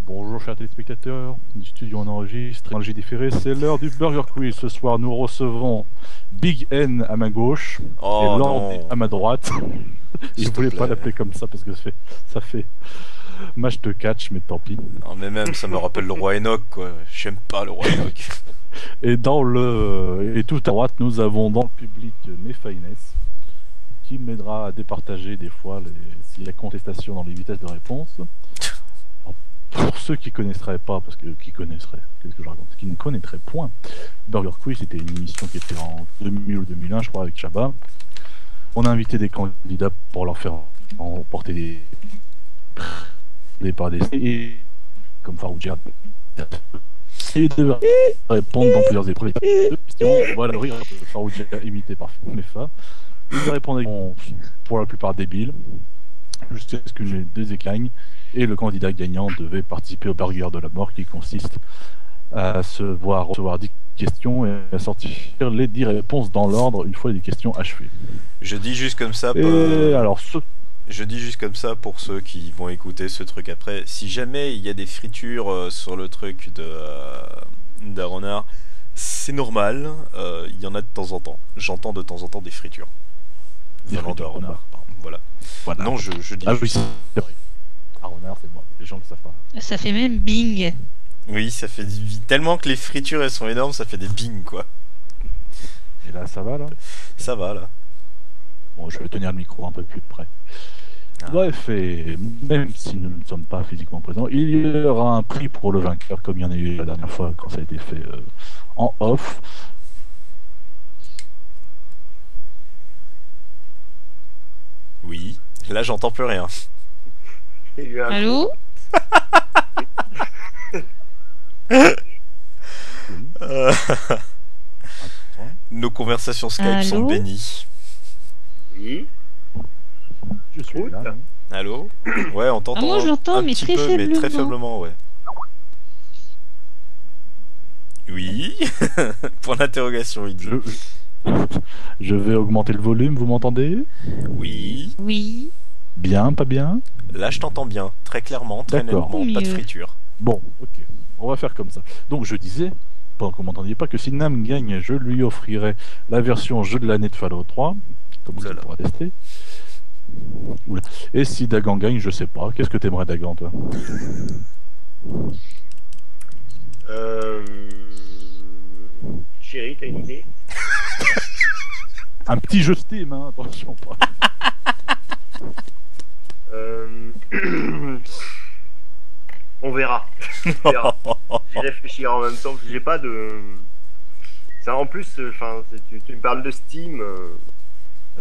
Bonjour chers téléspectateurs du studio, on enregistre. Dans le J différé, c'est l'heure du Burger Quiz. Ce soir, nous recevons Big N à ma gauche et Oh Lord non, à ma droite. Je s'il te voulais pas plaît. l'appeler comme ça parce que ça fait match de catch, mais tant pis. Non mais même ça me rappelle le roi Enoch quoi. J'aime pas le roi Enoch. Et tout à droite, nous avons dans le public Mefaines qui m'aidera à départager des fois s'il y a contestation dans les vitesses de réponse. Alors, pour ceux qui connaisseraient pas, parce que qui connaisseraient, qu'est-ce que je raconte, qui ne connaîtraient point, Burger Quiz c'était une émission qui était en 2000 ou 2001 je crois avec Chabat. On a invité des candidats pour leur faire emporter des par des et comme Farouja. Et de répondre dans plusieurs épreuves. Questions, voilà le rire de Farouja imité par Mefa. Ils répondaient pour la plupart débiles, jusqu'à ce que j'ai deux écailles, et le candidat gagnant devait participer au burger de la mort qui consiste à recevoir 10 questions et à sortir les 10 réponses dans l'ordre une fois les questions achevées. Je dis juste comme ça. Je dis juste comme ça pour ceux qui vont écouter ce truc après. Si jamais il y a des fritures sur le truc d'Aronard, c'est normal. Il y en a de temps en temps. J'entends de temps en temps des fritures. Venant d'Aronard. Voilà. Non, je dis. Ah oui, c'est vrai. Aronard, c'est moi. Les gens ne le savent pas. Ça fait même bing. Oui, ça fait tellement que les fritures elles sont énormes, ça fait des bing quoi. Et là, ça va là? Ça va là. Bon, je vais tenir le micro un peu plus près. Bref, et même si nous ne sommes pas physiquement présents, il y aura un prix pour le vainqueur, comme il y en a eu la dernière fois quand ça a été fait en off. Oui, là j'entends plus rien. Allô? Nos conversations Skype sont Allô? bénies. Oui. Je suis là. Non. Allô? Ouais, on t'entend. Ah, moi, je l'entends, un mais petit très peu, mais très faiblement, ouais. Oui. Point d'interrogation, il dit. Je vais augmenter le volume, vous m'entendez? Oui. Oui. Bien, pas bien? Là, je t'entends bien, très clairement, très D'accord. nettement, pas de Mieux. friture. Bon, ok. On va faire comme ça. Donc je disais, pendant que vous m'entendiez pas, que si Nam gagne, je lui offrirai la version jeu de l'année de Fallout 3, comme ça il Oulala. pourra tester. Oula. Et si Dagan gagne, je sais pas. Qu'est-ce que t'aimerais Dagan, toi? Chérie, t'as une idée? Un petit jeu Steam, hein, attention pas. On verra. On verra. J'y réfléchirai en même temps. J'ai pas de. Ça, en plus, enfin, tu me parles de Steam.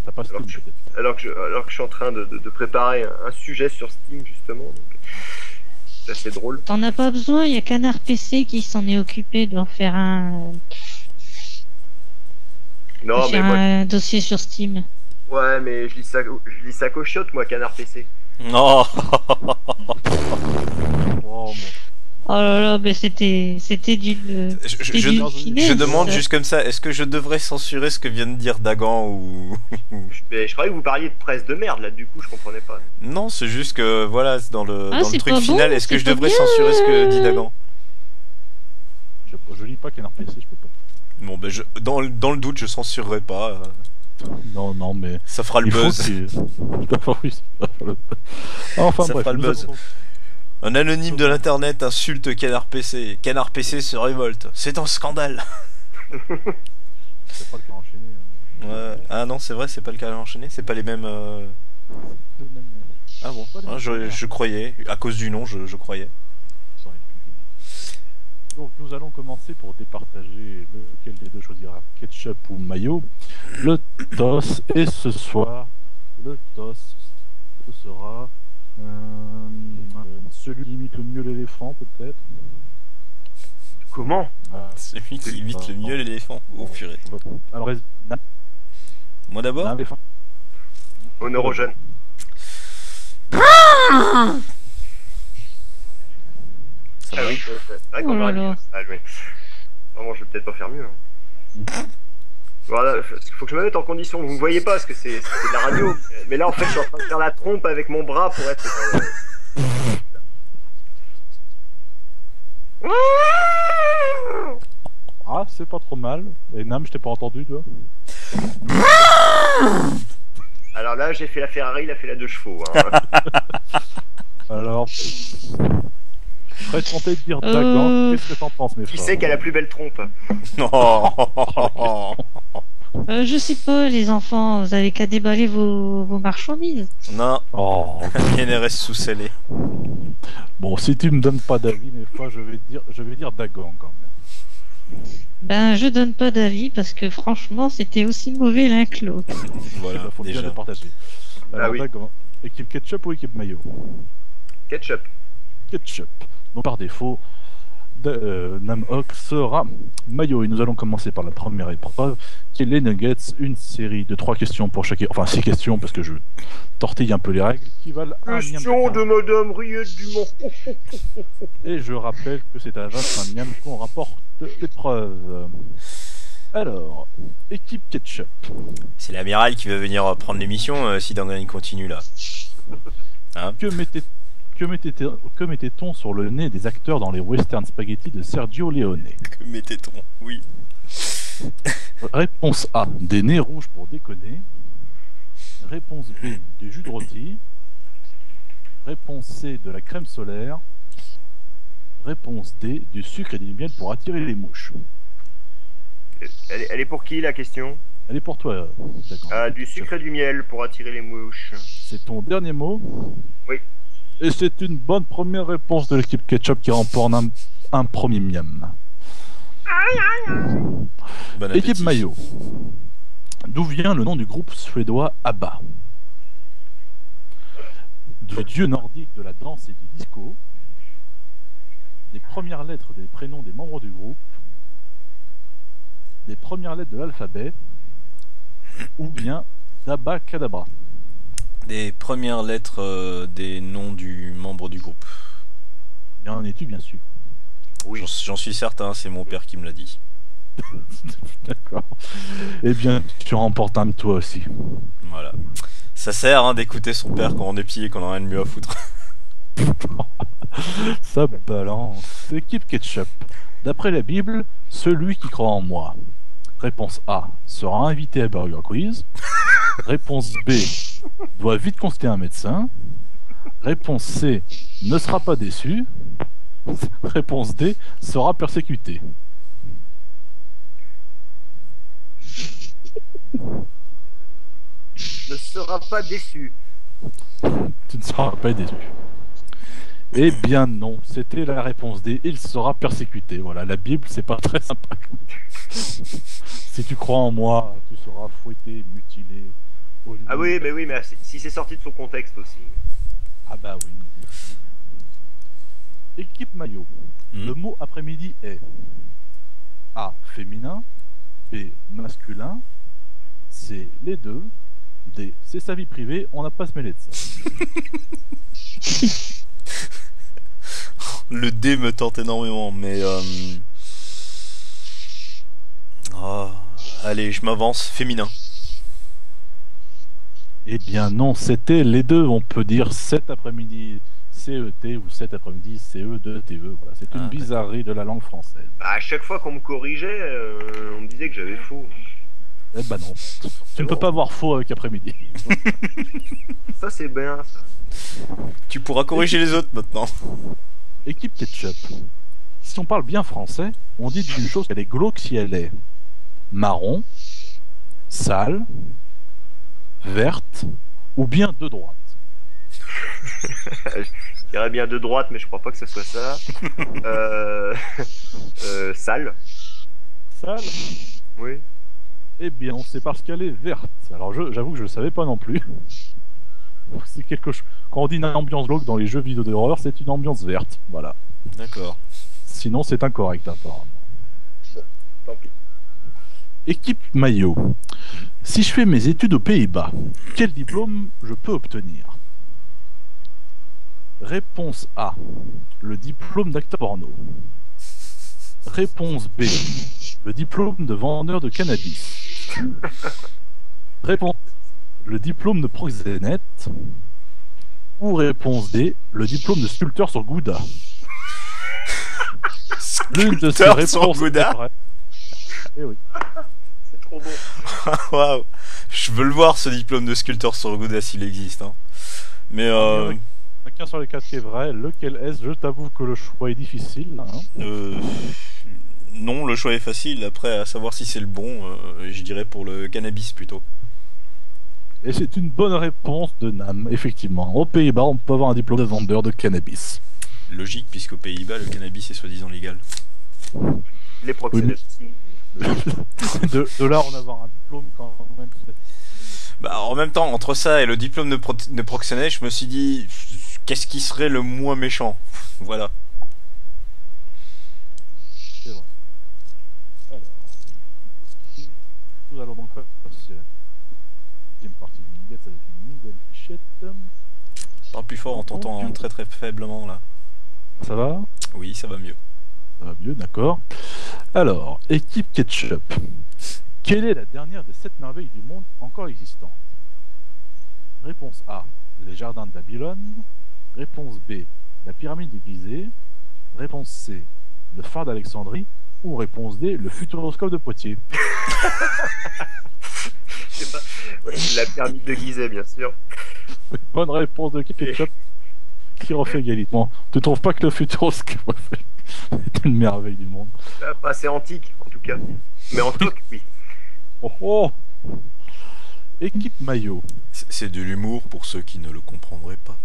T'as pas Steam, Alors que, peut-être. alors que je suis en train de préparer un sujet sur Steam justement. Donc, c'est assez drôle. T'en as pas besoin, il y a Canard PC qui s'en est occupé de faire Non, mais moi, un dossier sur Steam. ouais, mais je lis ça cochiotte, moi, Canard PC. Non. Oh, Oh là là, mais c'était d'une Je demande juste comme ça, est-ce que je devrais censurer ce que vient de dire Dagan ou... Mais je croyais que vous parliez de presse de merde, là, du coup, je comprenais pas. Non, c'est juste que, voilà, dans le c'est truc pas final, bon, est-ce que c'est je pas devrais bien. censurer ce que dit Dagan? je lis pas Canard PC, je peux pas. Bon, ben, dans le doute, je censurerai pas. Non, mais Ça fera le il faut buzz. oui, enfin Ça bref, fera le nous buzz. avons- Un anonyme de l'internet insulte Canard PC. Canard PC se révolte. C'est un scandale. C'est pas le cas enchaîné. Ouais. Ah non, c'est vrai, c'est pas le cas enchaîné. C'est pas les mêmes. Ah bon. Ah, je croyais. À cause du nom, je croyais. Ça aurait pu. Donc nous allons commencer pour départager lequel des deux choisira, ketchup ou mayo. Le toss, et ce soir, le toss, ce sera celui qui imite le mieux l'éléphant, peut-être. Comment? Celui qui imite le mieux l'éléphant. Oh purée. Alors, Moi d'abord. l'éléphant. Au neurogène. Ça va. Oui, c'est vrai qu'on Oh là aurait là. dû faire ça, mais... Vraiment, je vais peut-être pas faire mieux. Hein. Voilà, il faut que je me mette en condition. Vous me voyez pas parce que c'est de la radio. Mais là, en fait, je suis en train de faire la trompe avec mon bras pour être. c'est pas trop mal. Et Nam, je t'ai pas entendu, toi. Alors là, j'ai fait la Ferrari, il a fait la 2 chevaux. Hein. Alors, je serais tenté de dire Dagan. Qu'est-ce que t'en penses, mes frères? Qui c'est qui a la plus belle trompe? Je sais pas, les enfants, vous avez qu'à déballer vos marchandises. Non, Oh. rien reste sous-scellé. Bon, si tu me donnes pas d'avis, mes frères, je vais dire Dagan quand même. Ben, je donne pas d'avis parce que franchement, c'était aussi mauvais l'un que l'autre. Voilà, Faut bien déjà. le partager. Alors, oui. Dagan, équipe ketchup ou équipe maillot? Ketchup. Ketchup. Donc par défaut, Namhawk sera maillot. Et nous allons commencer par la première épreuve, qui est les Nuggets. Une série de 3 questions pour chaque... Enfin 6 questions, parce que je tortille un peu les règles, qui valent un miam Question chacun. de Madame Riette Dumont. Et je rappelle que c'est à 25 miam qu'on rapporte l'épreuve. Alors, équipe ketchup. C'est l'amiral qui va venir prendre l'émission si Dangan continue là. Hein? Que mettait-on sur le nez des acteurs dans les western spaghetti de Sergio Leone? Que mettait-on? Oui. Réponse A, des nez rouges pour déconner. Réponse B, du jus de rôti. Réponse C, de la crème solaire. Réponse D, du sucre et du miel pour attirer les mouches. Elle est pour qui la question? Elle est pour toi, d'accord. Du sucre et du miel pour attirer les mouches. C'est ton dernier mot? Oui. Et c'est une bonne première réponse de l'équipe ketchup qui remporte un premier miam. Bon Équipe appétit. maillot. D'où vient le nom du groupe suédois ABBA? Du dieu nordique de la danse et du disco, des premières lettres des prénoms des membres du groupe, des premières lettres de l'alphabet, ou bien d'Abba Kadabra. Des premières lettres des noms du membre du groupe. Bien en es-tu bien sûr? Oui. J'en suis certain, c'est mon père qui me l'a dit. D'accord. Eh bien, tu remportes un de toi aussi. Voilà. Ça sert d'écouter son père quand on est petit et qu'on en a rien de mieux à foutre. Ça balance. Équipe ketchup. D'après la Bible, celui qui croit en moi. Réponse A, sera invité à Burger Quiz. Réponse B, doit vite consulter un médecin. Réponse C, ne sera pas déçu. Réponse D, sera persécuté. Ne sera pas déçu. Tu ne seras pas déçu. Eh bien non, c'était la réponse D, il sera persécuté. Voilà, la Bible, c'est pas très sympa. Si tu crois en moi, tu seras fouetté, mutilé. Ah oui, mais si c'est sorti de son contexte aussi. Ah bah oui. Équipe maillot. Le mot après-midi est A, féminin. B, masculin. C, les deux. D, c'est sa vie privée, on n'a pas à se mêler de ça. Le D me tente énormément, mais... Oh, allez, je m'avance. Féminin. Eh bien non, c'était les deux. On peut dire cet après-midi CET ou cet après-midi CE2TE. Voilà, c'est une bizarrerie de la langue française. À chaque fois qu'on me corrigeait, on me disait que j'avais faux. Eh ben non, tu ne peux pas avoir faux avec après-midi. Ça c'est bien ça. Tu pourras corriger les autres maintenant. Équipe ketchup. Si on parle bien français, on dit d'une chose qu'elle est glauque si elle est marron, sale, verte ou bien de droite. Je dirais bien de droite, mais je crois pas que ce soit ça. Sale. Sale? Oui. Eh bien, c'est parce qu'elle est verte. Alors, j'avoue que je ne le savais pas non plus. C'est quelque chose. Quand on dit une ambiance glauque dans les jeux vidéo d'horreur, c'est une ambiance verte. Voilà. D'accord. Sinon, c'est incorrect, apparemment. Tant pis. Équipe maillot. Si je fais mes études aux Pays-Bas, quel diplôme je peux obtenir? Réponse A, le diplôme d'acteur porno. Réponse B, le diplôme de vendeur de cannabis. Réponse le diplôme de proxénète. Ou réponse D, le diplôme de sculpteur sur Gouda. L'une de ces réponses est vraie. Eh oui. C'est trop bon. Waouh. Je veux le voir ce diplôme de sculpteur sur Gouda s'il existe. Hein. Mais Il y en a qu'un sur les 4 qui est vrai. Lequel est-ce? Je t'avoue que le choix est difficile. Hein. Non, le choix est facile. Après, à savoir si c'est le bon, je dirais pour le cannabis plutôt. Et c'est une bonne réponse de Nam, effectivement. Aux Pays-Bas, on peut avoir un diplôme de vendeur de cannabis. Logique, puisqu'aux Pays-Bas, le cannabis est soi-disant légal. Les proxénètes aussi. de là, en avoir un diplôme quand même. Bah, en même temps, entre ça et le diplôme de proxénète, je me suis dit, qu'est-ce qui serait le moins méchant? Voilà. C'est vrai. Alors, nous allons donc passer à la deuxième partie de Minigats avec une nouvelle fichette. Parle plus fort, on t'entend très très faiblement là. Ça va? Oui, ça va mieux. Ça va mieux, d'accord. Alors, équipe Ketchup. Quelle est la dernière des 7 merveilles du monde encore existantes? Réponse A, les jardins de Babylone. Réponse B, la pyramide de Gizeh. Réponse C, le phare d'Alexandrie. Ou réponse D, le futuroscope de Poitiers. Je sais pas. Ouais, la pyramide de Gizeh, bien sûr. Bonne réponse de l'équipe Ketchup qui refait égalitement. Tu trouves pas que le futuroscope est une merveille du monde? Pas assez antique, en tout cas. Mais en toc, oui. Oh oh. Équipe maillot. C'est de l'humour pour ceux qui ne le comprendraient pas.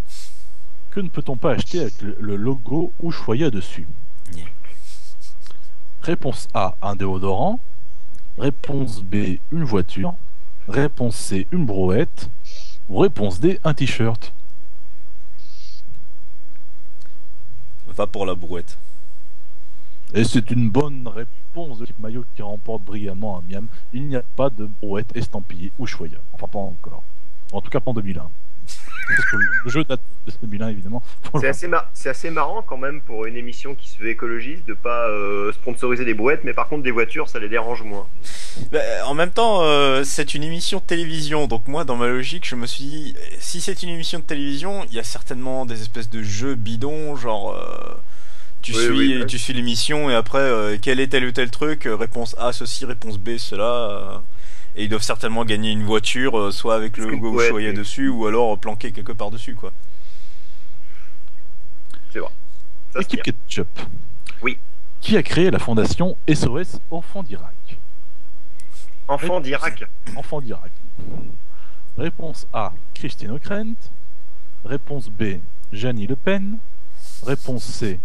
Que ne peut-on pas acheter avec le logo Ushuaïa dessus? Yeah. Réponse A, un déodorant. Réponse B, une voiture. Réponse C, une brouette. Ou réponse D, un t-shirt. Va pour la brouette. Et c'est une bonne réponse de l'équipe maillot qui remporte brillamment à Miam. Il n'y a pas de brouette estampillée Ushuaïa. Enfin, pas encore. En tout cas, pas en 2001. Parce que le jeu date de 2001, évidemment. C'est assez marrant quand même pour une émission qui se veut écologiste de pas sponsoriser des brouettes, mais par contre des voitures, ça les dérange moins. Bah, en même temps, c'est une émission de télévision, donc moi, dans ma logique, je me suis dit, si c'est une émission de télévision, il y a certainement des espèces de jeux bidons, genre... Tu suis l'émission et après quel est tel ou tel truc, réponse A ceci, réponse B cela, et ils doivent certainement gagner une voiture, soit avec le logo Ushuaïa dessus ou alors planqué quelque part dessus quoi. C'est vrai. Équipe Ketchup. Oui. Qui a créé la fondation SOS Enfants d'Irak? Enfants d'Irak. Enfants d'Irak. Réponse A, Christine O'Krent. Réponse B, Jeannie Le Pen. Réponse C,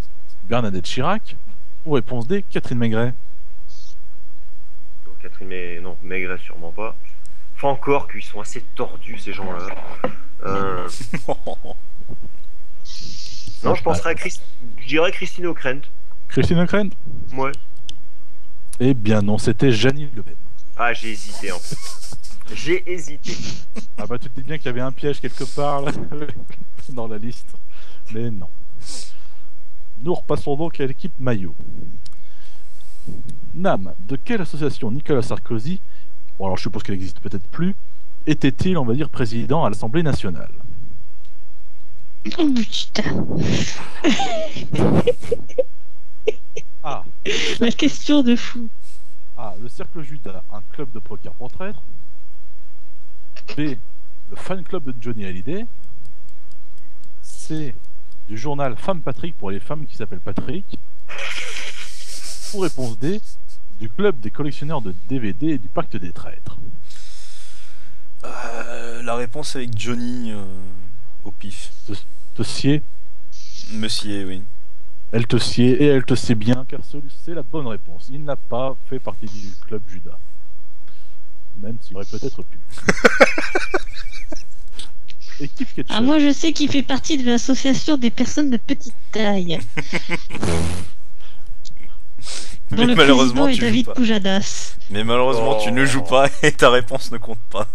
Bernadette Chirac. Ou réponse D, Catherine Maigret. Non, Maigret sûrement pas. Enfin encore qu'ils sont assez tordus ces gens-là. Non, je penserais à je dirais Christine O'Krent. Christine O'Krent? Ouais. Eh bien non, c'était Jeannie Le Pen. Ah, j'ai hésité en fait. J'ai hésité. Ah bah tu te dis bien qu'il y avait un piège quelque part là, dans la liste. Mais non. Nous repassons donc à l'équipe maillot. Nam, de quelle association Nicolas Sarkozy, bon alors je suppose qu'elle existe peut-être plus, était-il, on va dire, président à l'Assemblée nationale? Oh putain. A. La question de fou. A. Le Cercle Judas, un club de poker pour traîtres. B. Le fan club de Johnny Hallyday. C. Du journal Femme Patrick pour les femmes qui s'appellent Patrick. Ou réponse D. Du club des collectionneurs de DVD et du pacte des traîtres. La réponse avec Johnny au pif. Te sied. Monsieur, oui. Elle te sied et elle te sait bien car c'est la bonne réponse. Il n'a pas fait partie du club Judas. Même s'il aurait peut-être pu. Équipe Ketchup. Ah, moi je sais qu'il fait partie de l'association des personnes de petite taille. Dont le président est David Pujadas. Mais malheureusement tu ne joues pas et ta réponse ne compte pas.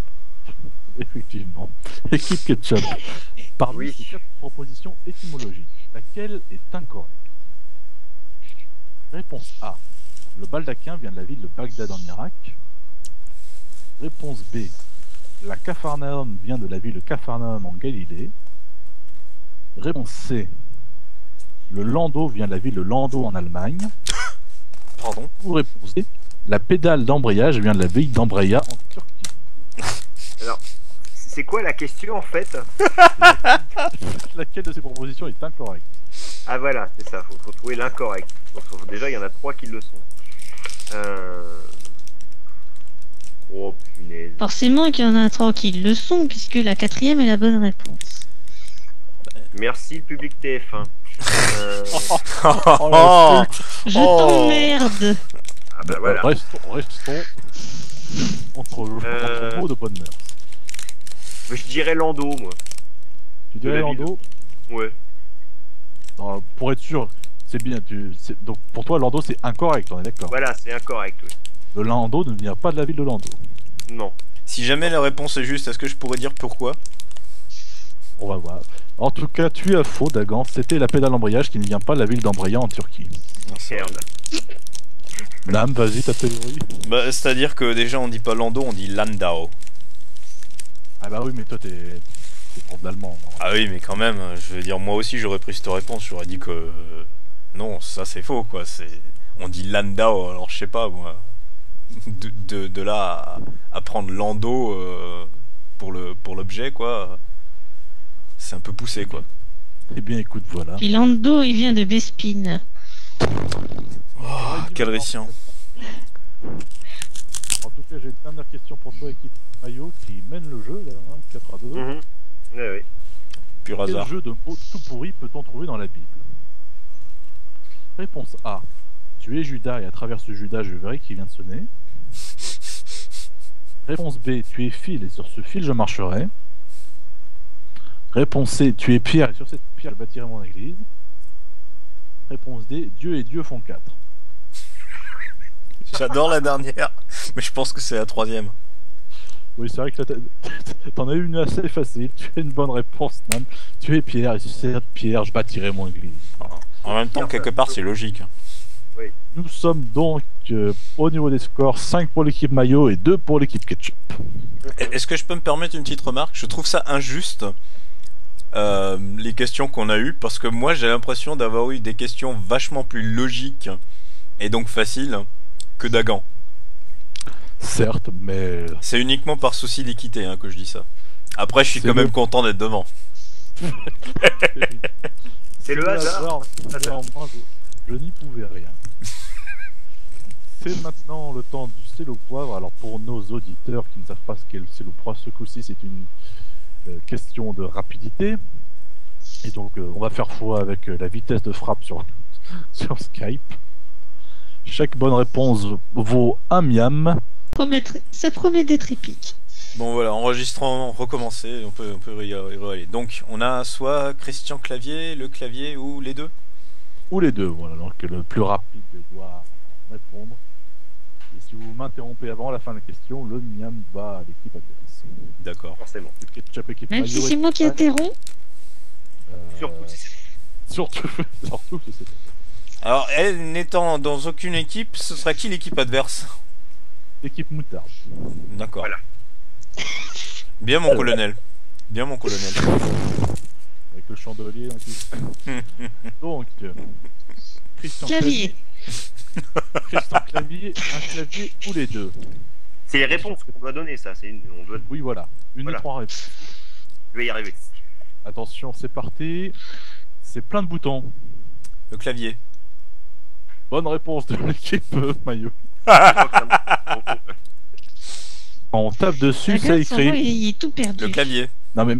Effectivement. Équipe Ketchup. Parmi ces 4 propositions étymologiques, laquelle est incorrecte? Réponse A. Le baldaquin vient de la ville de Bagdad en Irak. Réponse B. La Capharnaüm vient de la ville de Capharnaüm en Galilée. Réponse C. Le landau vient de la ville de Landau en Allemagne. Pardon? Ou réponse D. La pédale d'embrayage vient de la ville d'Embraya en Turquie. Alors, c'est quoi la question en fait? Laquelle de ces propositions est incorrecte? Ah voilà, c'est ça, faut trouver l'incorrect. Déjà, il y en a 3 qui le sont. Oh punaise. Forcément qu'il y en a 3 qui le sont, puisque la 4e est la bonne réponse. Merci le public TF1. Oh, Je t'emmerde. Ah bah voilà. Restons entre mots de bonne mœurs. Je dirais Lando, moi. Tu dirais Lando? Ouais. Non, pour être sûr, c'est bien. Donc pour toi, Lando c'est incorrect, on est d'accord? Voilà, c'est incorrect, oui. Le Lando ne vient pas de la ville de Lando. Non. Si jamais la réponse est juste, est-ce que je pourrais dire pourquoi? On va voir. En tout cas, tu as faux, Dagan. C'était la pédale d'embrayage qui ne vient pas de la ville d'Embraya en Turquie. Merde. Nam, vas-y, ta théorie. Bah, c'est-à-dire que déjà on dit pas Lando, on dit Landau. Ah bah oui, mais toi t'es prof d'allemand. Ah oui, mais quand même, je veux dire, moi aussi j'aurais pris cette réponse, j'aurais dit que non, ça c'est faux quoi. On dit Landau, alors je sais pas moi. De là à prendre Lando pour l'objet quoi, c'est un peu poussé quoi. Eh bien écoute, voilà. Puis Lando, il vient de Bespin. Oh, quel récient. En tout cas, j'ai une dernière question pour toi, équipe Maillot, qui mène le jeu là, hein, 4-2. Ouais, oui. Pur Quel hasard. jeu de mots tout pourri peut-on trouver dans la Bible? Réponse A. Tu es Judas et à travers ce Judas je verrai qui vient de sonner. Réponse B. Tu es fil et sur ce fil je marcherai. Réponse C. Tu es pierre et sur cette pierre je bâtirai mon église. Réponse D. Dieu et Dieu font 4. J'adore la dernière, mais je pense que c'est la troisième. Oui, c'est vrai que t'en as eu une assez facile. Tu as une bonne réponse, Nam. Tu es pierre et sur cette pierre je bâtirai mon église. En même temps, quelque part, c'est logique. Nous sommes donc au niveau des scores 5 pour l'équipe Maillot et 2 pour l'équipe Ketchup. Est-ce que je peux me permettre une petite remarque? Je trouve ça injuste, les questions qu'on a eues, parce que moi j'ai l'impression d'avoir eu des questions vachement plus logiques et donc faciles que Dagan. Certes, mais... C'est uniquement par souci d'équité hein, que je dis ça. Après, je suis quand même content d'être devant. C'est le hasard. Néanmoins, je n'y pouvais rien. C'est maintenant le temps du sel au poivre. Alors pour nos auditeurs qui ne savent pas ce qu'est le sel au poivre, ce coup-ci c'est une question de rapidité. Et donc on va faire foi avec la vitesse de frappe sur Skype. Chaque bonne réponse vaut un miam. Ça promet d'être épique. Bon voilà, enregistrement recommencer, on peut y aller. Donc on a soit Christian Clavier, le clavier ou les deux? Ou les deux, voilà. Donc le plus rapide doit répondre. Et si vous m'interrompez avant la fin de la question, le miam va à l'équipe adverse. D'accord. Forcément. Même si c'est moi qui interromps. Surtout si c'est. Alors, elle n'étant dans aucune équipe, ce sera qui l'équipe adverse? L'équipe moutarde. D'accord. Voilà. Bien mon colonel. Bien mon colonel. Avec le chandelier. Donc, Christian Clavier. Christian Clavier, un clavier ou les deux? C'est les réponses qu'on doit donner, ça. On doit... Oui, voilà. Une Voilà. des trois réponses. Je vais y arriver. Attention, c'est parti. C'est plein de boutons. Le clavier. Bonne réponse de l'équipe Maillot. Quand on tape dessus, ça Regarde, son écrit. roi, il est tout perdu. Le clavier. Non mais,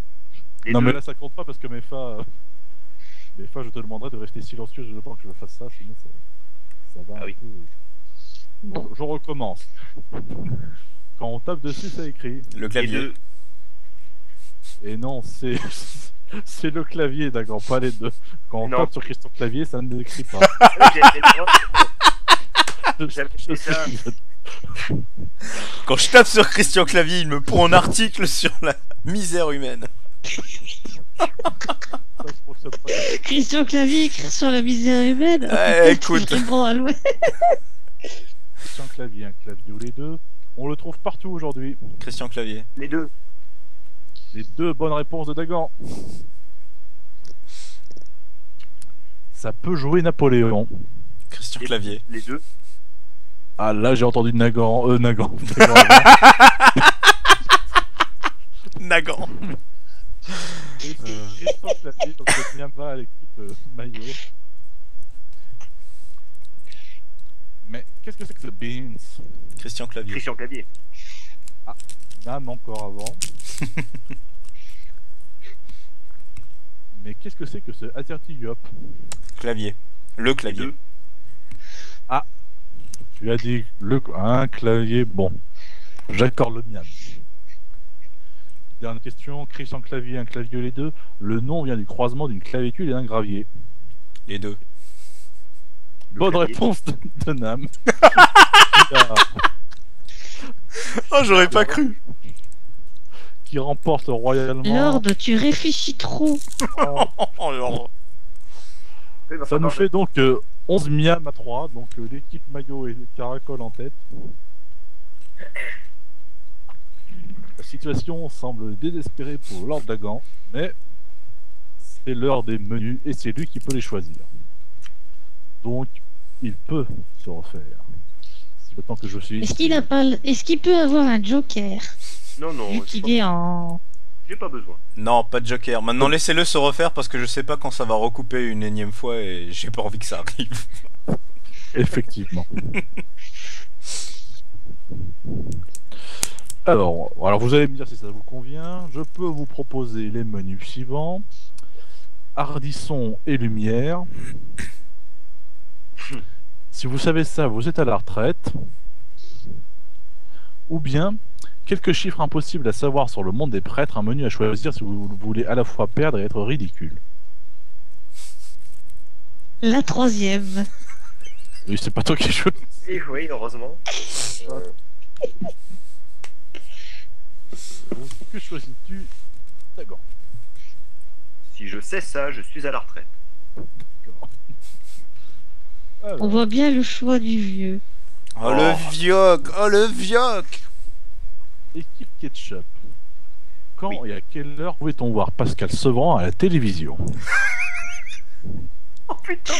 Les non deux. mais là ça compte pas parce que mes fois je te demanderai de rester silencieux je veux pas que je fasse ça, sinon ça va Ah un oui. peu. Bon. Je recommence. Quand on tape dessus, ça écrit. Le Les clavier. deux. Et non, c'est c'est le clavier, d'accord, pas les deux. Quand on Non. tape sur Christian Clavier, ça ne l'écrit pas. J'avais fait ça. Quand je tape sur Christian Clavier, il me pond un article sur la misère humaine. Ça se fonctionne pas. Christian Clavier écrit sur la misère humaine. Écoute. Vraiment à l'ouest. Christian Clavier, un clavier ou les deux. On le trouve partout aujourd'hui. Christian Clavier. Les deux. Les deux bonnes réponses de Dagan. Ça peut jouer Napoléon. Christian Clavier. Les deux. Ah là j'ai entendu Nagan. Nagan. Nagan. Et c'est Christian Clavier, donc je viens pas à l'équipe maillot. Mais qu'est-ce que c'est que ce Beans? Christian Clavier. Christian Clavier. Ah, Nam encore avant. Mais qu'est-ce que c'est que ce Azerty-Yop? Clavier. Le clavier. Ah, tu as dit un clavier. Bon, j'accorde le mien. Dernière question, Christian Clavier, un clavier les deux. Le nom vient du croisement d'une clavicule et d'un gravier. Les deux. Bonne clavier. réponse de Nam. Oh, j'aurais pas cru. Qui remporte royalement. Lord, tu réfléchis trop. Oh, alors. Ça nous fait donc 11 miam à 3, donc l'équipe maillot et Caracol en tête. La situation semble désespérée pour Lord Dagan, mais c'est l'heure des menus et c'est lui qui peut les choisir. Donc il peut se refaire. C'est le temps que je suis. Est-ce qu'il peut avoir un joker? Non, non. Vu qu'il est en. J'ai pas besoin. Non, pas de joker. Maintenant, laissez-le se refaire parce que je sais pas quand ça va recouper une énième fois et j'ai pas envie que ça arrive. Effectivement. Alors vous allez me dire si ça vous convient. Je peux vous proposer les menus suivants. Hardisson et lumière. Si vous savez ça, vous êtes à la retraite. Ou bien quelques chiffres impossibles à savoir sur le monde des prêtres, un menu à choisir si vous voulez à la fois perdre et être ridicule. La troisième. Oui, c'est pas toi qui choisis. Oui, heureusement. Donc, que choisis-tu, Dagan? Si je sais ça, je suis à la retraite. Alors, On voit bien le choix du vieux. Oh, le vioc. Oh, le vioc. équipe Ketchup. Quand et à quelle heure pouvait-on voir Pascal Sevran à la télévision? Oh putain.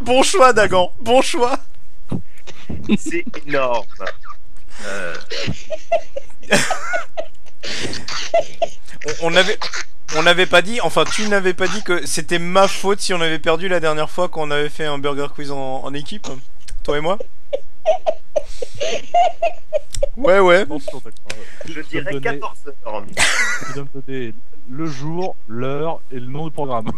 Bon choix, Dagan. Bon choix. C'est énorme. On n'avait pas dit, enfin tu n'avais pas dit que c'était ma faute si on avait perdu la dernière fois quand on avait fait un burger quiz en équipe, toi et moi. Ouais. Attention, d'accord. Je dirais 14 heures. Tu dois me donner le jour, l'heure et le nom du programme.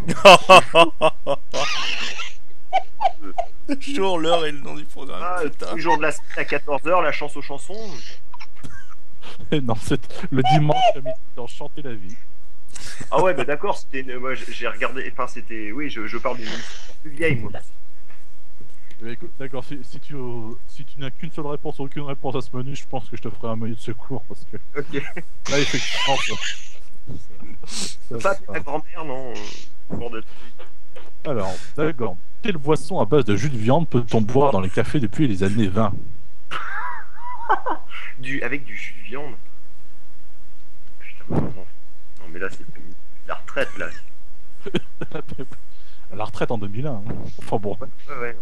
Le jour, l'heure et le nom du programme. Ah, tous les jours de la semaine à 14 heures, la chance aux chansons. Et non, c'est le dimanche à midi dans Chanter la vie. Ah ouais, bah d'accord, c'était moi j'ai regardé, enfin c'était, oui, je parle d'une émission plus vieille moi. Eh bien, écoute, d'accord, si tu n'as qu'une seule réponse ou aucune réponse à ce menu, je pense que je te ferai un menu de secours parce que Ok. là effectivement Pas ta grand-mère, non. Pour de... Alors, d'accord. Quelle boisson à base de jus de viande peut-on boire dans les cafés depuis les années 20? Avec du jus de viande. Putain, non mais là c'est la retraite là. La retraite en 2001. Hein. Enfin bon. Ouais.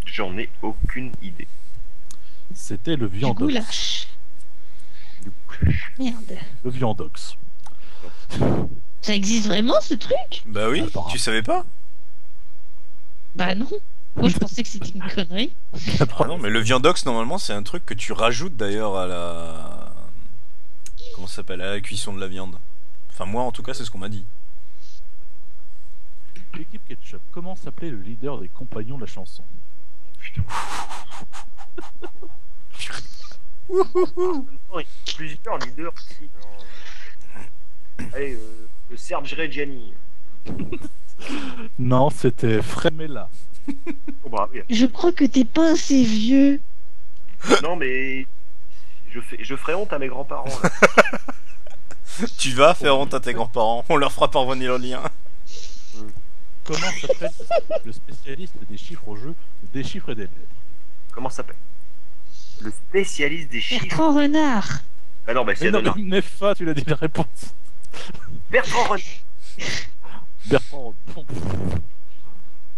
J'en ai aucune idée. C'était le Du viandox. goulash. Merde. Le viandox. Ça existe vraiment ce truc? Bah oui, Attends. tu savais pas? Bah non. Moi je pensais que c'était une connerie. Ah non, mais le viandox normalement c'est un truc que tu rajoutes d'ailleurs à la... Comment ça s'appelle? À la cuisson de la viande. Enfin moi en tout cas c'est ce qu'on m'a dit. L'équipe Ketchup, comment s'appelait le leader des compagnons de la chanson? Putain. Il y a plusieurs leaders ici. Allez, le Serge Reggiani. Non, c'était Frémella. Oh, bah, oui. Je crois que t'es pas assez vieux. Non mais je ferai honte à mes grands-parents. Là. Tu vas faire honte à tes grands-parents, on leur fera parvenir le lien. Comment s'appelle le spécialiste des chiffres au jeu, des chiffres et des lettres? Comment ça s'appelle? Le spécialiste des chiffres. Bertrand Renard. Ah non, bah c'est Mais non, Renard. mais Nefa, tu l'as dit la réponse. Bertrand René. Bertrand.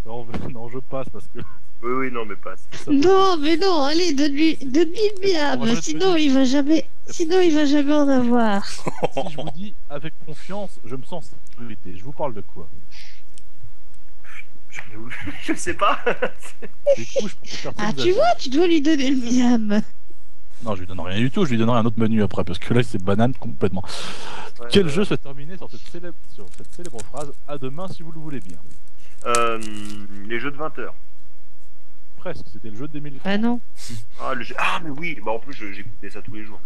Non, je passe parce que. Oui, non, mais passe. Non, mais non, allez, donne-lui une miam, sinon il va jamais en avoir. Si je vous dis avec confiance, je me sens en sécurité. Je vous parle de quoi? Je sais pas. Des couches pour personnes Ah, tu âgées. vois, tu dois lui donner le miam. Non, je lui donne rien du tout, je lui donnerai un autre menu après, parce que là c'est banane complètement. Quel jeu se terminait sur cette célèbre phrase? À demain si vous le voulez bien. Les jeux de 20 heures. Presque, c'était le jeu d'Emile. Bah non. Ah, mais oui, bah en plus j'écoutais ça tous les jours.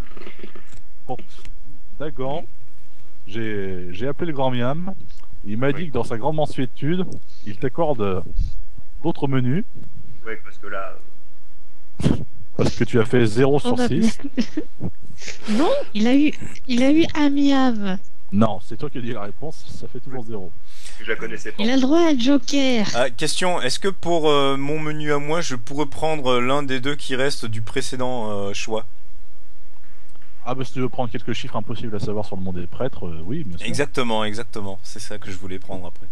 Bon, Dagan, j'ai appelé le grand miam. Il m'a dit que dans sa grande mansuétude, il t'accorde d'autres menus. Ouais, parce que là. Parce que tu as fait 0 sur On a 6. Non, il a eu un miam. Non, c'est toi qui as dit la réponse, ça fait toujours 0. Je la connaissais pas. Il a le droit à un joker. Ah, question, est-ce que pour mon menu à moi, je pourrais prendre l'un des deux qui reste du précédent choix? Ah bah si tu veux prendre quelques chiffres impossibles à savoir sur le monde des prêtres, oui, bien sûr. Exactement, c'est ça que je voulais prendre après.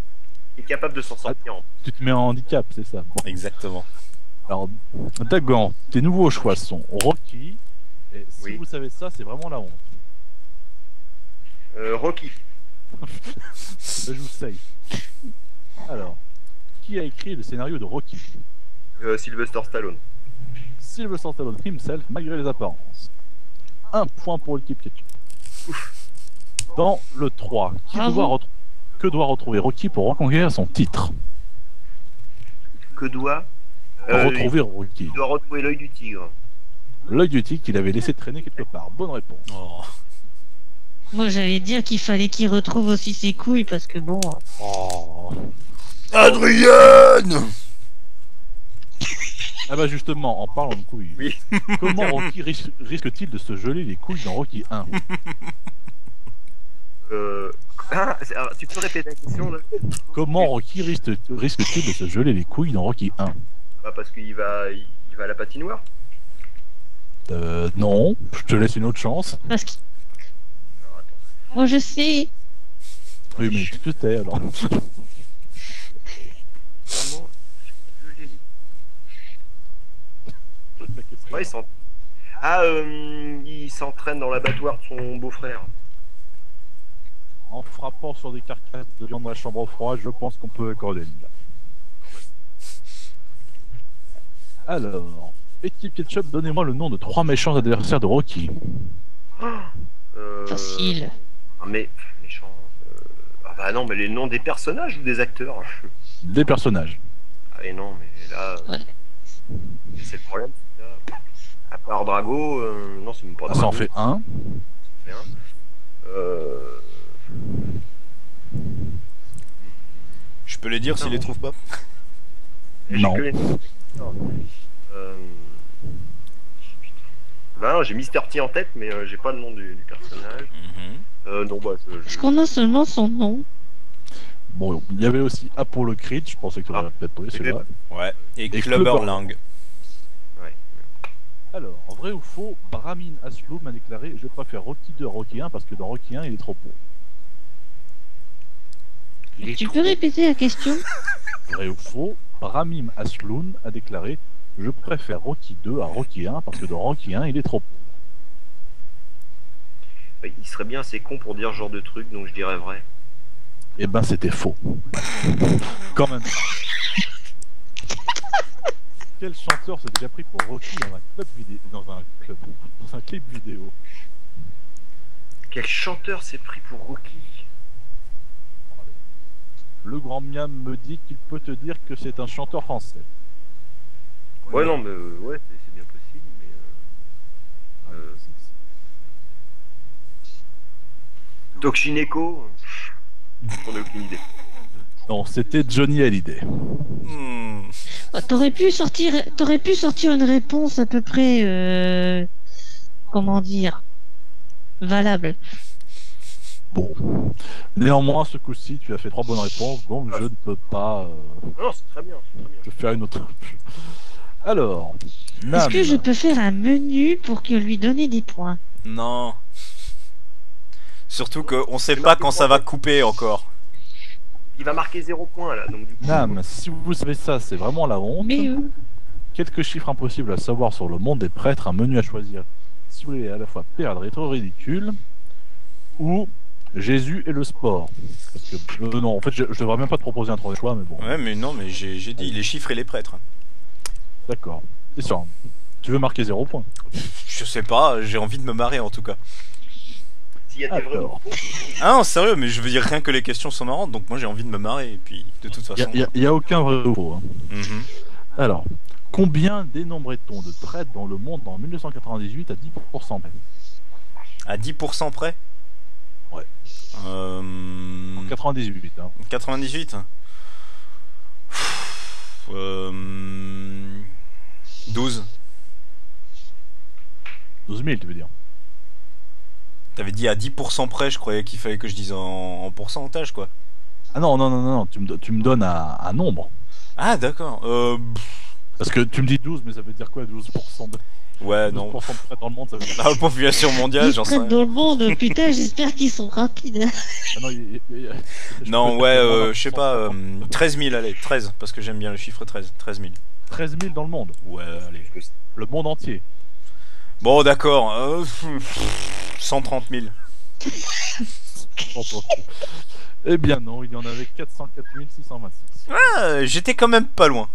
Il est capable de s'en sortir. Tu te mets en handicap, c'est ça. Bon. Exactement. Alors, Dagan, tes nouveaux choix sont Rocky, et si Oui. vous savez ça, c'est vraiment la honte. Rocky. Je vous sais. Alors, qui a écrit le scénario de Rocky? Sylvester Stallone. Sylvester Stallone himself, malgré les apparences. 1 point pour l'équipe Ketchup. Dans le 3, Bravo. que doit retrouver Rocky pour reconquérir son titre? Que doit Retrouver Rocky. Il doit retrouver l'œil du tigre. L'œil du tigre qu'il avait laissé traîner quelque part. Bonne réponse. Oh. Moi, j'allais dire qu'il fallait qu'il retrouve aussi ses couilles parce que bon. Oh. Adrienne! Ah bah justement, en parlant de couilles, Oui. comment Rocky risque-t-il de se geler les couilles dans Rocky 1? Tu peux répéter la question là? Comment Rocky risque-t-il de se geler les couilles dans Rocky 1? Bah, parce qu'il va à la patinoire. Non, je te laisse une autre chance. Parce que. Alors, attends. Moi, je sais. Oui, mais tu te tais alors. Vraiment, gelé. Ouais, il s'entraîne dans l'abattoir de son beau-frère. En frappant sur des carcasses de viande dans la chambre froide, je pense qu'on peut accorder une gamme. Alors, équipe Ketchup, donnez-moi le nom de 3 méchants adversaires de Rocky. Facile. Ah, mais méchant. Ah bah non, mais les noms des personnages ou des acteurs? Des personnages. Ah et non, mais là, Ouais. c'est le problème. Là, à part Drago, non, c'est même pas Ah, Drago. ça en fait 1. fait un. Je peux les dire s'il les trouve pas? J'ai Non. que les noms des acteurs. Bah non, j'ai Mister T en tête, mais j'ai pas le nom du personnage. Non, bah Est-ce qu'on a seulement son nom? Bon, il y avait aussi Apollo Creed, je pensais que tu aurais peut-être trouvé celui-là. Ouais. Et Et Clubber Lang. Ouais. Alors, vrai ou faux, Brahmin Asloum a déclaré « Je préfère Rocky 2 à Rocky 1 parce que dans Rocky 1, il est trop beau. Tu peux répéter la question? » Vrai ou faux, Brahmin Asloum a déclaré « Je préfère Rocky 2 à Rocky 1 parce que dans Rocky 1, il est trop beau. Bah, il serait bien assez con pour dire ce genre de truc, donc je dirais vrai. » Eh ben, c'était faux. Quand même. Quel chanteur s'est déjà pris pour Rocky dans un club vidéo, dans un clip vidéo? Quel chanteur s'est pris pour Rocky? Le grand miam me dit qu'il peut te dire que c'est un chanteur français. Ouais, non, mais ouais, c'est bien possible, mais. Doc Gineco, on a aucune idée. Non, c'était Johnny Hallyday. Oh, t'aurais pu sortir une réponse à peu près, comment dire, valable. Bon. Néanmoins, ce coup-ci, tu as fait 3 bonnes réponses, donc je ne peux pas Non, c'est très bien, c'est très bien. te faire une autre. Alors, Est-ce Nam, que je peux faire un menu pour que lui donner des points? Non. Surtout qu'on sait pas quand ça va couper encore. Il va marquer 0 points là, donc du coup... Nam, si vous savez ça, c'est vraiment la honte. Mais Quelques chiffres impossibles à savoir sur le monde des prêtres, un menu à choisir. Si vous voulez à la fois perdre et être ridicule, ou Jésus et le sport. Parce que, non, en fait, je devrais même pas te proposer un troisième choix, mais bon. Ouais, mais non, mais j'ai dit les chiffres et les prêtres. D'accord. C'est sûr. Tu veux marquer 0 points? Je sais pas, j'ai envie de me marrer en tout cas. S'il y a des vrais... Alors, Ah non, sérieux, mais je veux dire rien que les questions sont marrantes, donc moi j'ai envie de me marrer, et puis de toute façon... il y a aucun vrai ou faux. Hein. Mhm. Alors, combien dénombrait-on de prêtres dans le monde en 1998 à 10% près? À 10% près? Ouais. En 98, hein. 98 12. 12 000, tu veux dire? T'avais dit à 10% près, je croyais qu'il fallait que je dise en pourcentage, quoi. Ah non, tu me donnes un nombre. Ah, d'accord. Parce que tu me dis 12, mais ça veut dire quoi 12% de... Ouais, 12% non. de prêtres dans le monde, ça veut dire... La population mondiale, j'en sais rien. dans le monde, putain, j'espère qu'ils sont rapides. Ah non, Non, ouais, je sais pas, 13 000, allez, 13, parce que j'aime bien le chiffre 13, 13 000. 13 000 dans le monde. Ouais, allez. Le monde entier. Bon, d'accord, 130 000. Eh bien non, il y en avait 404 626. Ah, j'étais quand même pas loin.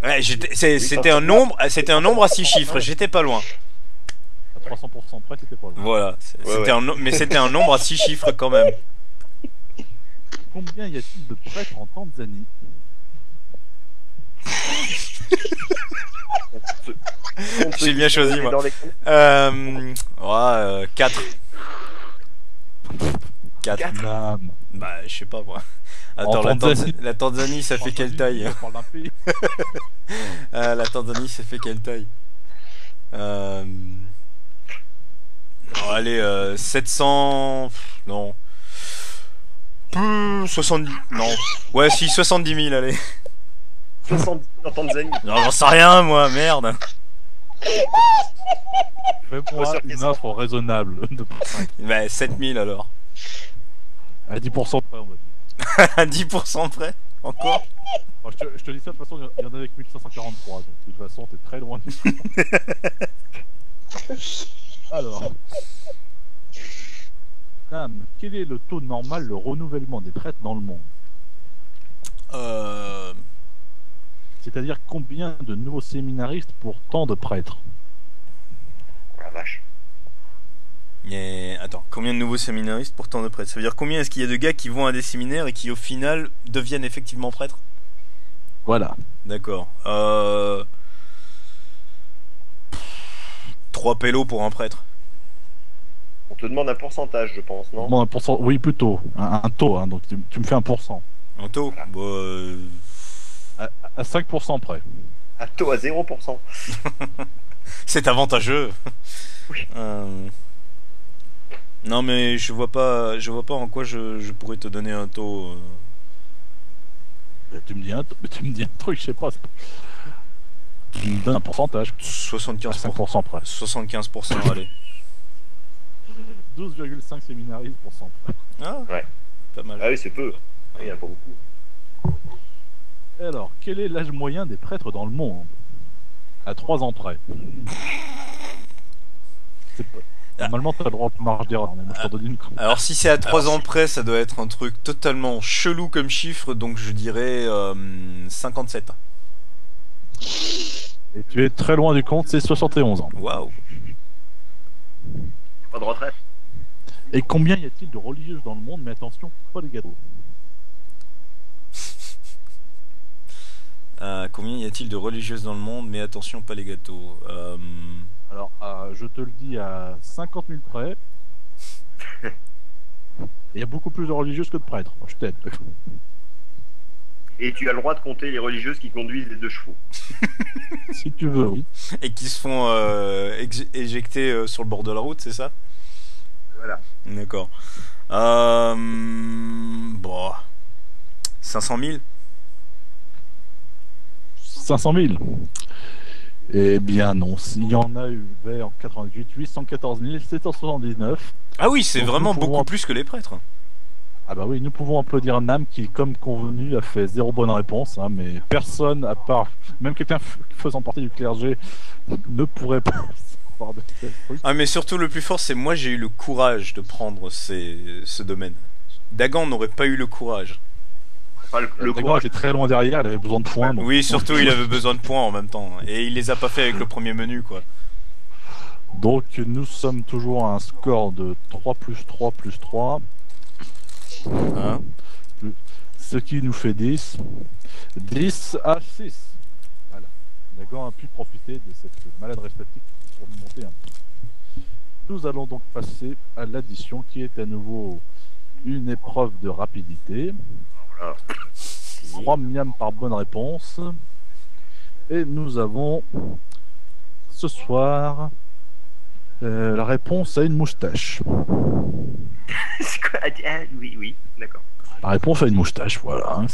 Ouais, c'était un nombre à 6 chiffres, j'étais pas loin. À 300% près, t'étais pas loin. Voilà, Ouais. mais c'était un nombre à 6 chiffres quand même. Combien y a-t-il de prêtres en Tanzanie? J'ai bien choisi, moi. 4. 4. Nam. Bah, je sais pas, moi. En Attends, Tanzanie. la Tanzanie, ça fait quelle taille? On parle d'un pays. La Tanzanie, ça fait quelle taille? Oh, allez, 700... Non. 70... Non. Ouais, si, 70 000, allez. 70 en Tanzanie. Non, j'en sais rien, moi, merde. Fais-moi une offre raisonnable. Bah, 7000 alors. À 10% près, on va dire. À 10% près? Encore? Bon, je te dis ça, de toute façon, il y en a avec 1543, donc de toute façon, t'es très loin du Alors. Nam, quel est le taux normal de renouvellement des prêtres dans le monde? C'est-à-dire combien de nouveaux séminaristes pour tant de prêtres? Oh la vache. Attends, combien de nouveaux séminaristes pour tant de prêtres? Ça veut dire combien est-ce qu'il y a de gars qui vont à des séminaires et qui au final deviennent effectivement prêtres? Voilà. D'accord. 3 pélos pour un prêtre. On te demande un pourcentage, je pense, non? Bon, un pourcent... Oui, plutôt. Un taux, hein, donc tu me fais 1%. Un taux? Bon, À 5% près. Un taux à 0%. c'est avantageux. Oui. Non mais je vois pas en quoi je pourrais te donner un taux. Tu me dis un truc, je sais pas. Tu me donnes un pourcentage. 75%. 5% près. 75%, allez. 12,5 séminaristes pour 100 près. Ah, Ouais. pas mal. Ah oui, c'est peu. Ah, il y en a pas beaucoup. Alors, quel est l'âge moyen des prêtres dans le monde? À 3 ans près. Normalement, t'as le droit de marge d'erreur, mais moi je t'en donne une. Alors si c'est à 3 ans près, ça doit être un truc totalement chelou comme chiffre, donc je dirais 57. Et tu es très loin du compte, c'est 71 ans. Waouh. Pas de retraite. Et combien y a-t-il de religieuses dans le monde? Mais attention, pas les gâteaux. Combien y a-t-il de religieuses dans le monde? Mais attention, pas les gâteaux. Alors, je te le dis à 50 000 près. Il y a beaucoup plus de religieuses que de prêtres. Je t'aide. Et tu as le droit de compter les religieuses qui conduisent les 2 chevaux. Si tu veux, oui. Et qui se font éjecter sur le bord de la route, c'est ça? Voilà. D'accord. Bon. 500 000? 500 000. Eh bien non, il y en a eu vers 88, 814 779. Ah oui, c'est Donc, vraiment nous pouvons- beaucoup plus que les prêtres. Ah bah oui, nous pouvons applaudir Nam qui, comme convenu, a fait 0 bonne réponse, hein, mais personne, à part, même quelqu'un faisant partie du clergé, ne pourrait pas savoir de tel truc. Ah mais surtout le plus fort, c'est moi j'ai eu le courage de prendre ce domaine. Dagan n'aurait pas eu le courage. Enfin, le Dagan courage. était très loin derrière, il avait besoin de points. Donc... Oui, surtout il avait besoin de points en même temps. Et il les a pas fait avec le premier menu quoi. Donc nous sommes toujours à un score de 3 plus 3 plus 3. Hein? Ce qui nous fait 10. 10 à 6. Voilà. Dagan a pu profiter de cette maladresse tactique pour nous monter un peu. Nous allons donc passer à l'addition qui est à nouveau une épreuve de rapidité. Voilà. 3 miams par bonne réponse. Et nous avons ce soir la réponse à une moustache. C'est quoi? Ah, oui, d'accord. La réponse à une moustache, voilà. Hein,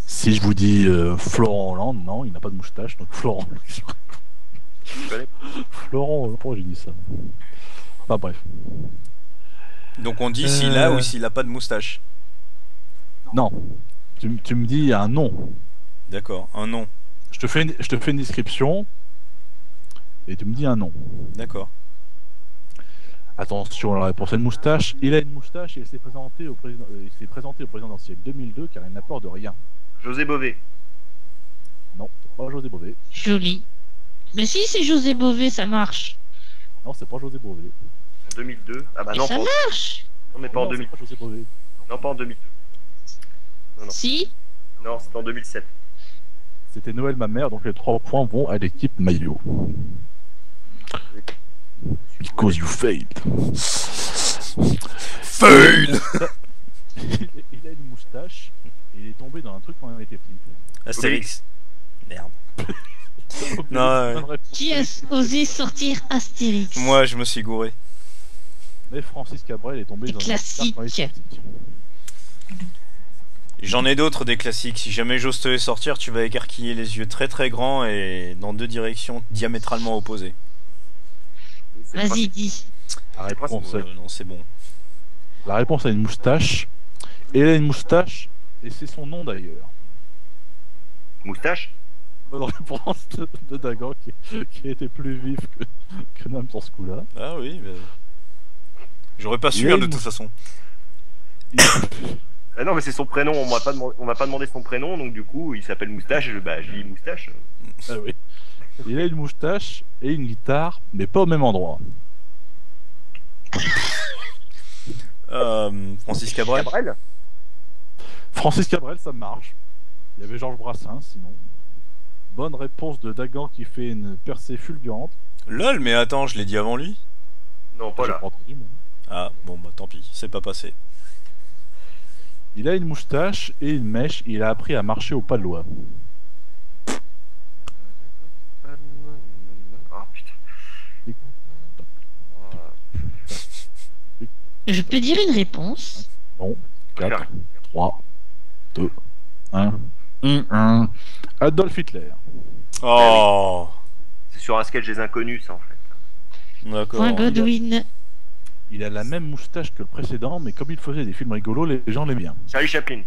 si je vous dis Florent Hollande, non, il n'a pas de moustache, donc Florent. Florent, pourquoi j'ai dit ça? Enfin bref. Donc on dit s'il a ou s'il a pas de moustache. Non. Tu me dis un nom. D'accord, un nom. Je te fais une description et tu me dis un nom. D'accord. Attention, la réponse à une moustache. Il a une moustache et il s'est présenté au présidentiel 2002 car il n'a peur de rien. José Bové. Non, c'est pas José Bové. Joli. Mais si c'est José Bové, ça marche. Non, c'est pas José Bové. En 2002. Ah bah Et non, ça pas... marche. non, mais pas en Non, 2000. c'est pas José Bové. Non, pas en 2002. Non. Si. Non, c'était en 2007. C'était Noël ma mère, donc les 3 points vont à l'équipe maillot. Because you failed. Fail. Il a une moustache et il est tombé dans un truc quand il était petit. Astérix. Merde. Non, Bonne réponse. Qui a osé sortir Astérix? moi je me suis gouré. Mais Francis Cabrel est tombé C'est dans un classique. quand il était petit. J'en ai d'autres des classiques. Si jamais j'ose te les sortir, tu vas écarquiller les yeux très très grands et dans deux directions diamétralement opposées. Vas-y, dis. La réponse, Non, c'est bon. la réponse a une moustache. Et il a une moustache, et c'est son nom d'ailleurs. Moustache. Bonne réponse de Dagan qui a été plus vif que Nam sur ce coup-là. Ah oui, mais... j'aurais pas su Il y a de une- toute façon. Ah non, mais c'est son prénom, on m'a pas demandé son prénom, donc du coup, il s'appelle Moustache, je dis Moustache. Ah oui. Il a une moustache et une guitare, mais pas au même endroit. Francis Cabrel. Cabrel. Francis Cabrel, ça marche. Il y avait Georges Brassens, sinon. Bonne réponse de Dagan qui fait une percée fulgurante. Lol, mais attends, je l'ai dit avant lui. Non, pas J'ai là. pas entendu, moi. Ah, bon bah tant pis, c'est pas passé. Il a une moustache et une mèche. Il a appris à marcher au pas de loi. Ah putain. Je peux dire une réponse? Bon, 4, 3, 2, 1. Adolf Hitler. Oh, C'est sur un sketch des inconnus, ça en fait. d'accord. Point Godwin. Il a la même moustache que le précédent, mais comme il faisait des films rigolos, les gens l'aimaient bien. Charlie Chaplin.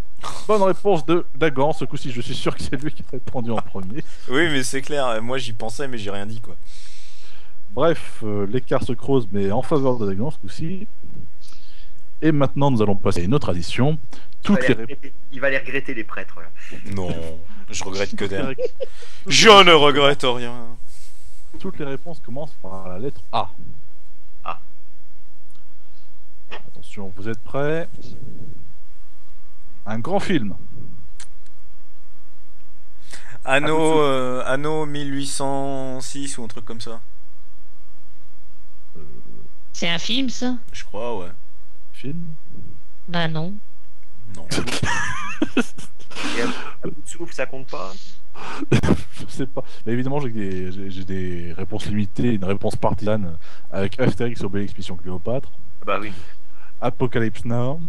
Bonne réponse de Dagan. Ce coup-ci, je suis sûr que c'est lui qui a répondu en premier. Oui, mais c'est clair, moi j'y pensais, mais j'ai rien dit quoi. Bref, l'écart se creuse, mais en faveur de Dagan ce coup-ci. Et maintenant, nous allons passer à une autre addition. Il va les regretter, les prêtres. Là. Non, je regrette que dalle. Toutes Je ne regrette rien. les réponses commencent par la lettre A. A. Attention, vous êtes prêts? Un grand film. Anno 1806 ou un truc comme ça. C'est un film, ça? Je crois, ouais. Film. Bah non. Non. Et à bout de souffle, ça compte pas. Je sais pas. Mais évidemment, j'ai des réponses limitées, une réponse partisane avec Astérix, Obélix, Mission Cléopâtre, Ah bah oui. Apocalypse Now,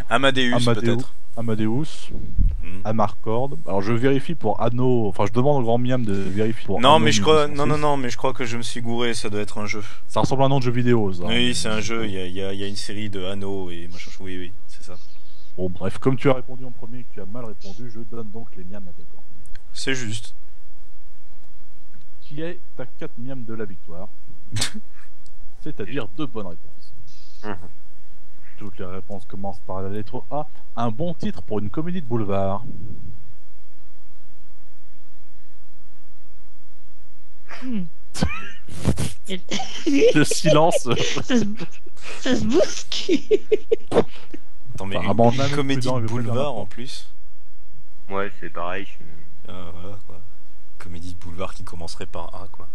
Amadeus, peut-être. Amadeus, Amarcord. Alors je vérifie pour Anno, enfin je demande au grand Miam de vérifier pour Non, Anno mais je crois, 1806. non, mais je crois que je me suis gouré, ça doit être un jeu. Ça ressemble à un nom de jeu vidéo, ça. Oui, c'est un jeu, il y a une série de Anno et machin, oui, c'est ça. Bon, bref, comme tu as répondu en premier et que tu as mal répondu, je donne donc les miams à quelqu'un. C'est juste. Qui est ta 4 miams de la victoire? C'est-à-dire 2 bonnes réponses. Toutes les réponses commencent par la lettre A. Un bon titre pour une comédie de boulevard. Le silence. Ça se bouscule. Attends, mais Apparemment, une même comédie prudent, de il veut pas boulevard dire en plus. Ouais, c'est pareil. Voilà quoi. Comédie de boulevard qui commencerait par A quoi.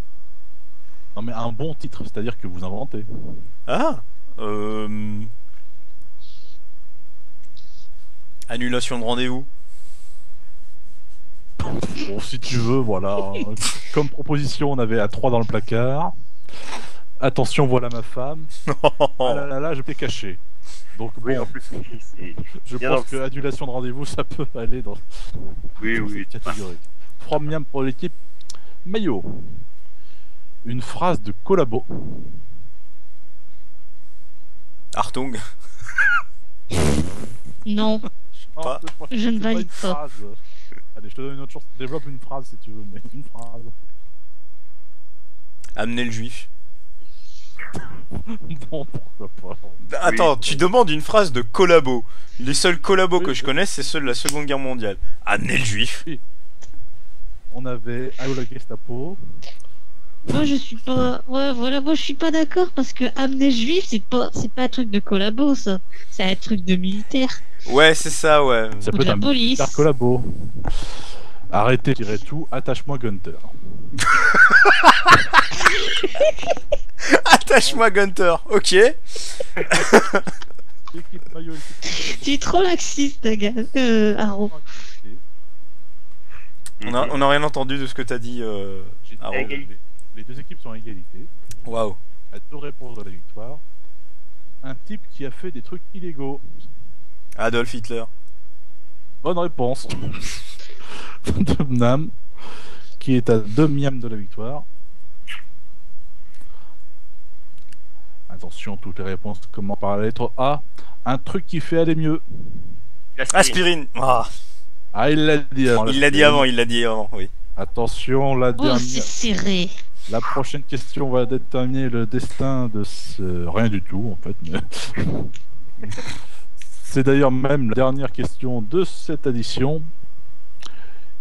Non mais un bon titre, c'est-à-dire que vous inventez. Ah Annulation de rendez-vous. Bon, si tu veux, voilà. Comme proposition, on avait à 3 dans le placard. Attention, voilà ma femme. Ah là là là, je t'ai caché. Donc Oui, bon, en plus, c'est... je bien pense que annulation de rendez-vous, ça peut aller dans Oui. cette catégorie. 3 miams pour l'équipe Maillot. Une phrase de collabo. Artung. Non, Pas. je ne C'est valide une pas. phrase. Allez, je te donne une autre chance. Développe une phrase si tu veux, mais une phrase. Amener le juif. Bon, pourquoi pas. Attends, Oui, tu oui. demandes une phrase de collabo. Les seuls collabos Oui, que je oui. connais, c'est ceux de la Seconde Guerre mondiale. Amener le juif. On avait Allo la Gestapo. Moi je suis pas. Ouais, voilà, moi je suis pas d'accord parce que amener juif, c'est pas un truc de collabo ça. C'est un truc de militaire. Ouais, c'est ça, ouais. Ça Ou peut de être la un police. militaire collabo. Arrêtez, tirez tout, attache-moi Gunter. Attache-moi Gunter, ok. Équipe Maillot, équipe Tu es trop laxiste, gars. Haro. On a rien entendu de ce que t'as dit, J'ai dit Haro. Égalité. les 2 équipes sont à égalité. Waouh. À 2 réponses de la victoire. Un type qui a fait des trucs illégaux. Adolf Hitler. Bonne réponse. De Nam, qui est à 2 miams de la victoire. Attention, toutes les réponses commencent par la lettre A. Un truc qui fait aller mieux. Aspirine. Ah, Ah, il l'a dit avant. il l'a dit avant, oui. Attention, la Oh, dernière. c'est serré. La prochaine question va déterminer le destin de ce... Rien du tout, en fait. Mais... C'est d'ailleurs même la dernière question de cette édition.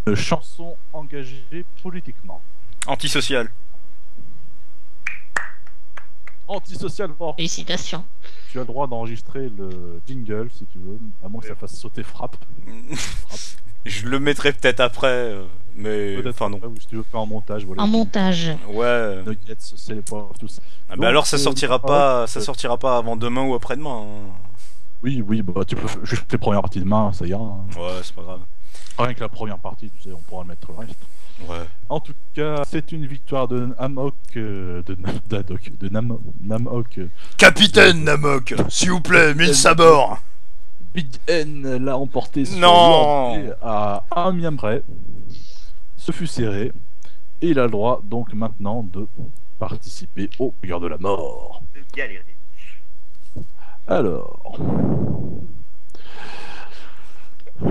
Une chanson engagée politiquement. Antisocial. Antisocial. Oh, Félicitations. tu as le droit d'enregistrer le jingle, si tu veux, à moins que ça fasse sauter frappe. Je le mettrai peut-être après, mais Peut-être enfin non. après, ou si tu veux faire en montage. Voilà. En montage. Ouais. Nuggets, c'est les points, tout ça. Ah, Donc, bah alors ça sortira ah, sortira pas avant demain ou après-demain. Hein. Oui, bah tu peux juste les premières parties demain, ça ira. Hein. Ouais, c'est pas grave. Rien que la première partie, tu sais, on pourra mettre le reste. Ouais. En tout cas, c'est une victoire de Namok, Namok. Capitaine Namok, s'il vous plaît, 1000 sabords. Big N l'a emporté sur Non. l'Orbe à 1 miam près. Ce fut serré. Et il a le droit, donc, maintenant, de participer au Guerre de la Mort. De galérer. Alors...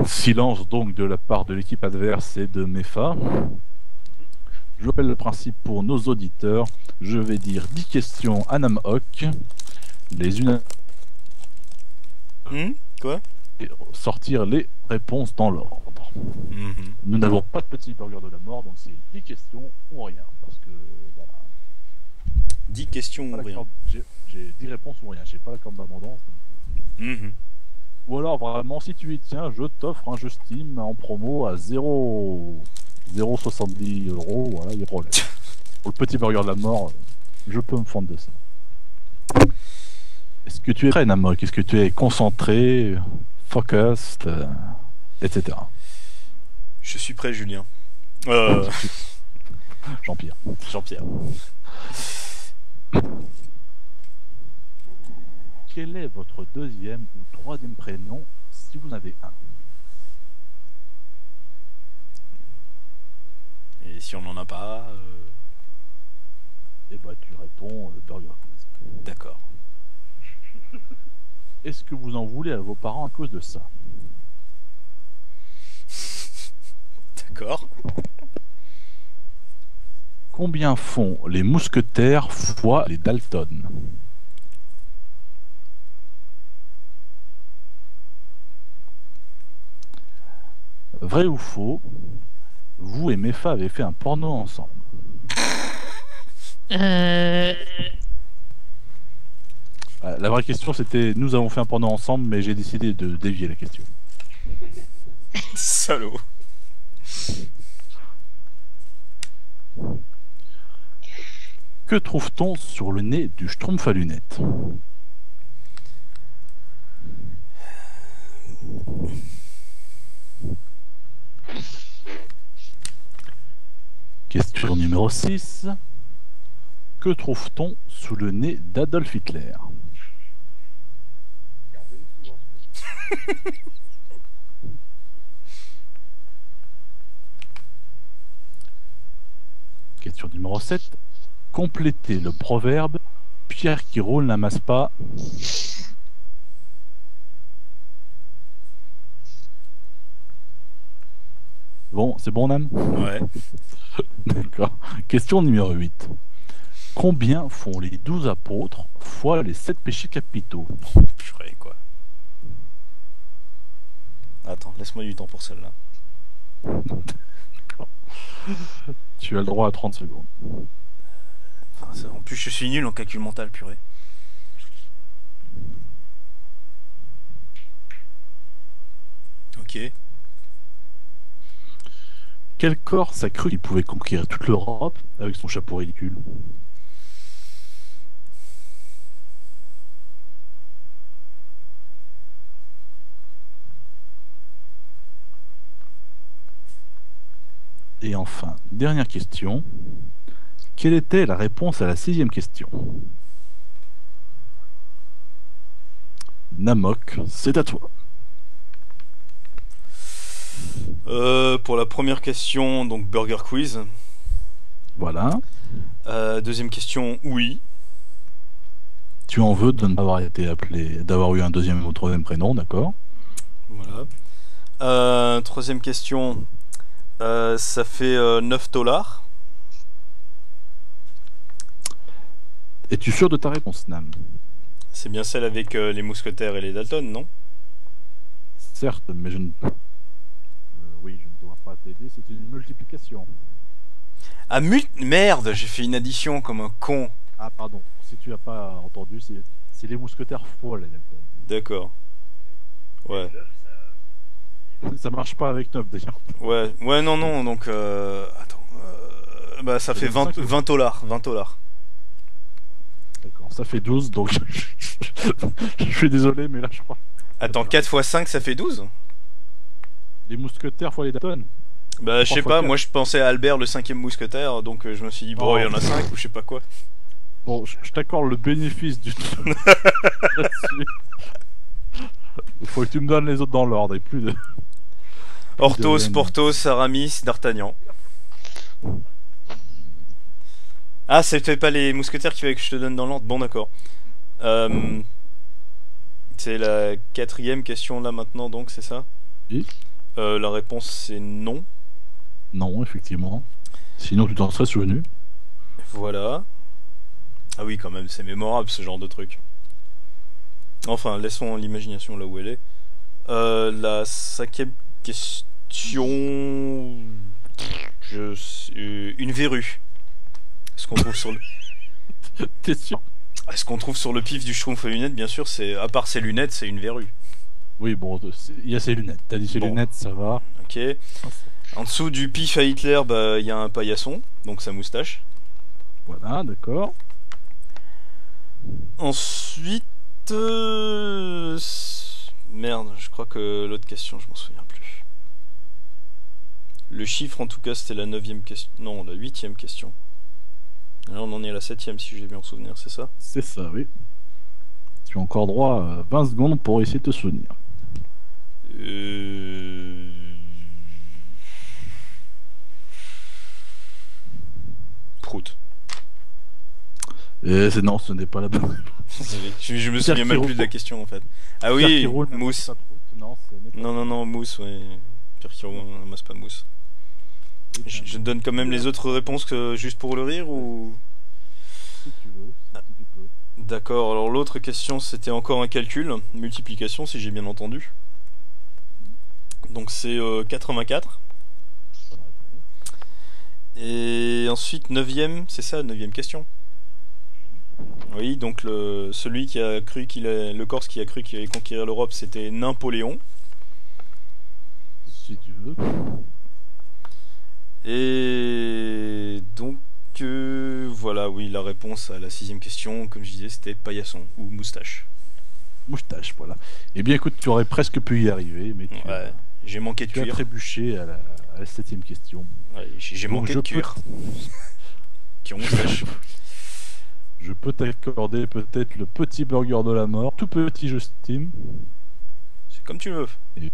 Silence donc de la part de l'équipe adverse et de Mefa. Je rappelle le principe pour nos auditeurs. Je vais dire 10 questions à Namhawk, les unes Quoi? et sortir les réponses dans l'ordre. Nous n'avons pas de petit burger de la mort, donc c'est 10 questions ou rien. Parce que voilà. 10 questions Pas ou la rien. corde- J'ai 10 réponses ou rien, j'ai pas la corde d'abondance. Ou alors vraiment, si tu y tiens, je t'offre un jeu Steam en promo à 0,70 €, voilà, il y a problème. Pour le petit burger de la mort, je peux me fendre de ça. Est-ce que tu es prêt, Namok? Est-ce que tu es concentré, focused, etc. Je suis prêt, Julien. Jean-Pierre. Jean-Pierre. Quel est votre deuxième ou troisième prénom, si vous en avez un? si on n'en a pas... Et bah tu réponds Burger Quiz. D'accord. Est-ce que vous en voulez à vos parents à cause de ça? D'accord. Combien font les mousquetaires fois les Dalton? Vrai ou faux, vous et Mefa avez fait un porno ensemble? La vraie question c'était nous avons fait un porno ensemble, mais j'ai décidé de dévier la question. Salaud. Que trouve-t-on sur le nez du Schtroumpf à lunettes? Question numéro 6. Que trouve-t-on sous le nez d'Adolf Hitler? Question numéro 7. Complétez le proverbe Pierre qui roule n'amasse pas. Bon, c'est bon, Nam? Ouais. D'accord. Question numéro 8. Combien font les 12 apôtres fois les 7 péchés capitaux? Purée, quoi. Attends, laisse-moi du temps pour celle-là. Tu as le droit à 30 secondes. Enfin, en plus, je suis nul en calcul mental, purée. Ok. Quel Corse a cru qu'il pouvait conquérir toute l'Europe avec son chapeau ridicule? Et enfin, dernière question. Quelle était la réponse à la 6e question? Namok, c'est à toi. Pour la première question, donc Burger Quiz. Voilà. Deuxième question, oui. Tu en veux de ne pas avoir été appelé, d'avoir eu un deuxième ou troisième prénom, d'accord? Voilà. Troisième question, ça fait $9. Es-tu sûr de ta réponse, Nam? C'est bien celle avec les mousquetaires et les Dalton, non? Certes, mais je ne... oui, je ne dois pas t'aider, c'est une multiplication. Ah merde, j'ai fait une addition comme un con. Ah pardon, si tu n'as pas entendu, c'est les mousquetaires fois les Dalton. D'accord. Ouais. Ça marche pas avec 9 d'ailleurs. Ouais, non, donc attends. Bah ça fait $20. $20. D'accord, ça fait 12, donc je suis désolé, mais là je crois. Attends, 4 x 5 ça fait 12? Les mousquetaires fois les Dalton? Bah je sais pas, moi je pensais à Albert le 5ème mousquetaire, donc je me suis dit bon il y en a 5 ou je sais pas quoi. Bon, je t'accorde le bénéfice du là-dessus. Il faut que tu me donnes les autres dans l'ordre et plus de... Porthos, Porthos, Aramis, D'Artagnan. Ah, c'était pas les mousquetaires qu'il fallait que je te donne dans l'ordre. Bon, d'accord. C'est la 4ème question là maintenant, donc c'est ça? Oui. La réponse c'est non. Non, effectivement. Sinon, tu t'en serais souvenu. Voilà. Ah oui, quand même, c'est mémorable ce genre de truc. Enfin, laissons l'imagination là où elle est. La 5ème question. Une verrue. Est-ce qu'on trouve sur le. T'es sûr? Est-ce qu'on trouve sur le pif du Schtroumpf à lunettes? Bien sûr, c'est à part ses lunettes, c'est une verrue. Oui, bon, il y a ses lunettes. T'as dit ses lunettes, ça va. Ok. En dessous du pif à Hitler, bah il y a un paillasson, donc sa moustache. Voilà, d'accord. Ensuite, merde, je crois que l'autre question, je m'en souviens plus. Le chiffre, en tout cas, c'était la 9ème question. Non, la 8ème question. Là, on en est à la 7ème, si j'ai bien en souvenir, c'est ça? C'est ça, oui. Tu as encore droit à 20 secondes pour essayer de te souvenir. Non, ce n'est pas la bonne réponse. Je me souviens même plus de la question en fait. Ah oui, mousse. Non, mousse, ouais. Pierre qui ramasse pas mousse. Je donne quand même les autres réponses juste pour le rire ou... Si tu veux, si tu peux. D'accord, alors l'autre question c'était encore un calcul, multiplication si j'ai bien entendu. Donc c'est 84. Et ensuite 9ème, c'est ça, 9ème question. Oui, donc celui qui a cru le Corse qui a cru qu'il allait conquérir l'Europe, c'était Napoléon. Si tu veux. Et donc voilà, oui, la réponse à la 6ème question, comme je disais, c'était paillasson ou moustache. Moustache, voilà. Eh bien, écoute, tu aurais presque pu y arriver, mais j'ai manqué de cuir. Tu as trébuché à la 7ème question. Ouais, j'ai manqué de cuir. Qui ont moustache. Je peux t'accorder peut-être le petit burger de la mort, tout petit jeu Steam. C'est comme tu veux. Et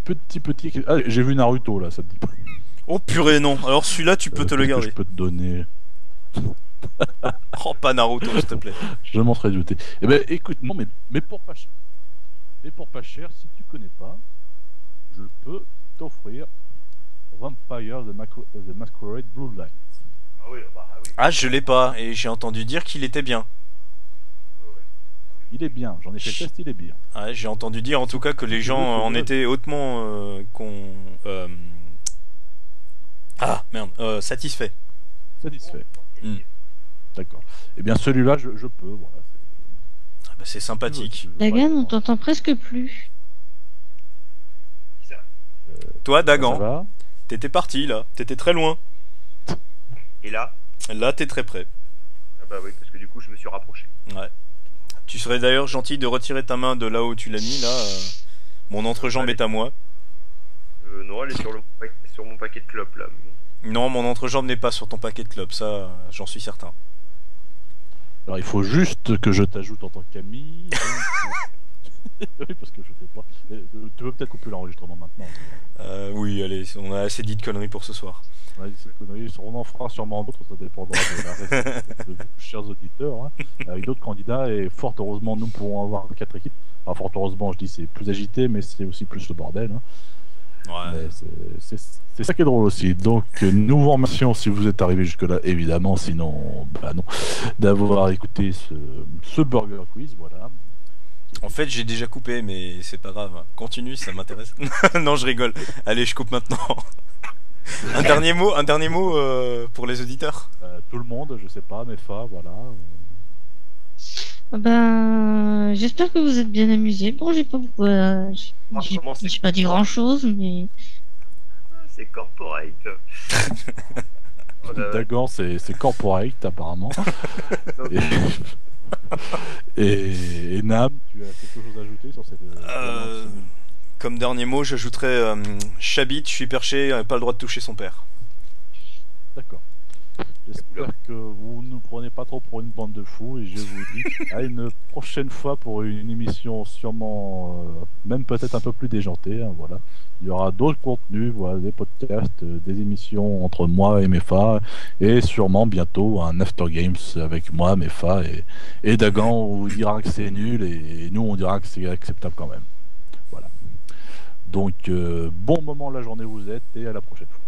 petit. Ah, j'ai vu Naruto là, ça te dit pas? Oh purée, non. Alors celui-là, tu peux te le garder. Je peux te donner. Oh, pas Naruto, s'il te plaît. Je m'en serais douté. Eh ben, écoute, non, mais pour pas cher. Mais pour pas cher, si tu connais pas, je peux t'offrir Vampire the Masquerade Bloodlines. Ah oui, bah oui. Ah, je l'ai pas, et j'ai entendu dire qu'il était bien. Il est bien, j'en ai fait le test, il est bien. Ouais, j'ai entendu dire en tout cas que les gens en étaient hautement satisfaits. Satisfait. D'accord. Eh bien celui-là, je peux, voilà. Ah bah, c'est sympathique. Dagan, on t'entend presque plus. Toi, Dagan, t'étais parti là, t'étais très loin. Et là? Là, t'es très près. Ah bah oui, parce que du coup, je me suis rapproché. Ouais. Tu serais d'ailleurs gentil de retirer ta main de là où tu l'as mis, là. Mon entrejambe est à moi. Non, elle est sur mon paquet de clopes, là. Non, mon entrejambe n'est pas sur ton paquet de clopes, ça, j'en suis certain. Alors, il faut juste que je t'ajoute en tant qu'ami. Oui, parce que je sais pas. Tu veux peut-être couper l'enregistrement maintenant. Oui, allez, on a assez dit de conneries pour ce soir. Ouais, on en fera sûrement d'autres, ça dépendra de la réponse de vos chers auditeurs, hein, avec d'autres candidats, et fort heureusement nous pourrons avoir 4 équipes. Enfin, fort heureusement, je dis c'est plus agité, mais c'est aussi plus le bordel. Hein. Ouais. C'est ça qui est drôle aussi. Donc nous vous remercions si vous êtes arrivé jusque là, évidemment, sinon bah non, d'avoir écouté ce Burger Quiz, voilà. En fait, j'ai déjà coupé, mais c'est pas grave. Continue, ça m'intéresse. Non, je rigole. Allez, je coupe maintenant. Un dernier mot pour les auditeurs. Tout le monde, je sais pas, Mefa, voilà. Ben, j'espère que vous êtes bien amusés. Bon, j'ai pas beaucoup, j'ai pas dit grand chose, mais c'est corporate. D'accord, c'est corporate apparemment. et Nam, tu as quelque chose à ajouter sur cette... Comme dernier mot, j'ajouterais Chabit, je suis perché, pas le droit de toucher son père. D'accord. J'espère que vous ne prenez pas trop pour une bande de fous, et je vous dis à une prochaine fois pour une émission sûrement même peut-être un peu plus déjantée, hein, voilà. Il y aura d'autres contenus, voilà, des podcasts, des émissions entre moi et Mefa, et sûrement bientôt un After Games avec moi, Mefa et Dagan, où il dira que c'est nul et nous on dira que c'est acceptable quand même. Voilà. Donc bon moment de la journée vous êtes, et à la prochaine fois.